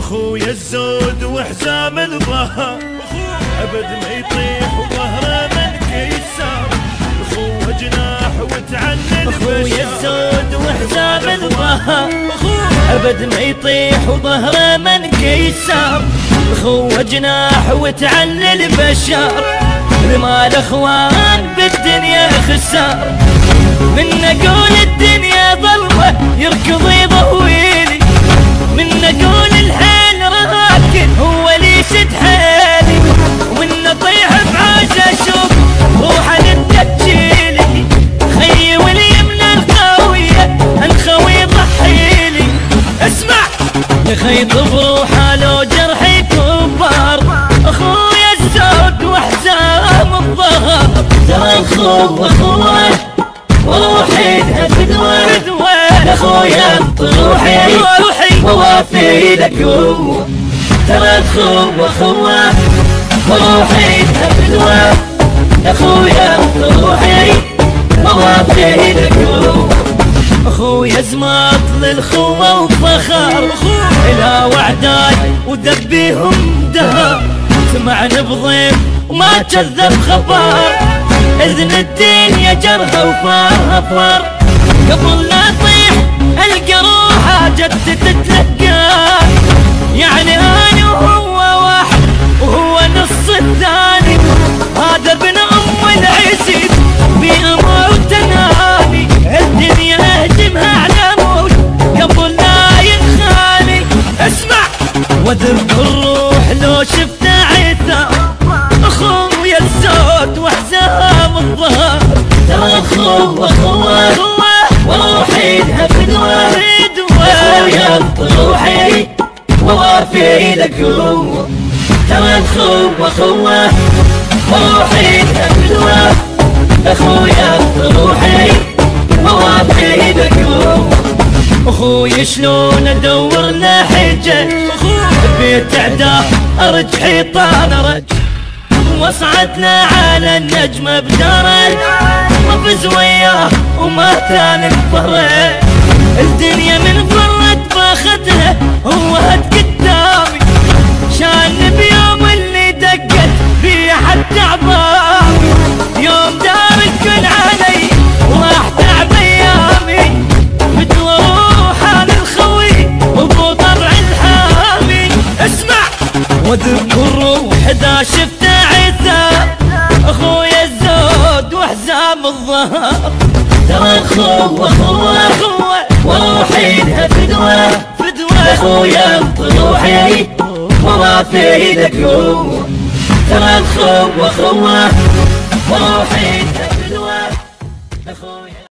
اخويا الزود وحزام الظهر ابد ما يطيح وظهره من كيسار. اخوه جناح وتعلل اخويا الزود وحزام الظهر ابد ما يطيح وظهره من كيسار. اخوه جناح وتعلل بشار رمال اخوان بالدنيا خسار. من اقول الدنيا ظلمه يركض يضويلي، من اقول الحيل راكن هو اللي يشد حيلي، ومن اطيح بعاجه اشوف روحه للتجيلي. خيي واليمنى القويه الخوي يضحيلي. اسمع يا خي بروحه لو جرحي كبار. اخويا الزود وحزام الظهر ترى اخوه وروحي فدوة اخويا روحي ووافي لك. ترى اخوه وروحي فدوة اخويا روحي ووافي لك. اخويا زماط للخوة وفخر الى وعداي وذبيهم دهر. سمعني بضيف وما كذب خبر، اذن الدنيا جرها وفار. قبل لا اطيح القروحه جت تتلقى، يعني انا وهو واحد وهو نص الثاني. هذا ابن ام العزيز بامر وتناني، الدنيا اهجمها على موت قبل لا ينخالي. اسمع واذكر الروح لو شفت عيثا. اخويا الزود وحزام الظهر ترى اخوه وروحي فدوة اخويا روحي ووافي لك. ترى اخوه وروحي فدوة اخويا روحي ووافي لك. اخوي شلون ادور له حجه بيت عداه ارج حيطان ارج. وصعدنا على النجمة بدرج طفز وياه وما كان انفرج. الدنيا من فرت باختها هو هد قدامي، شان بيوم اللي دقت بيه حتى عظامي. يوم دار الكل علي وراح تعب ايامي، فدوة روحه للخوي وابو طبع الحامي. اسمع واذكر روح اذا شفت اخويا الزود وحزام الظهر ترى اخوه وروحي فدوة اخويا روحي ووافي لك. ترى اخوه وروحي فدوة اخويا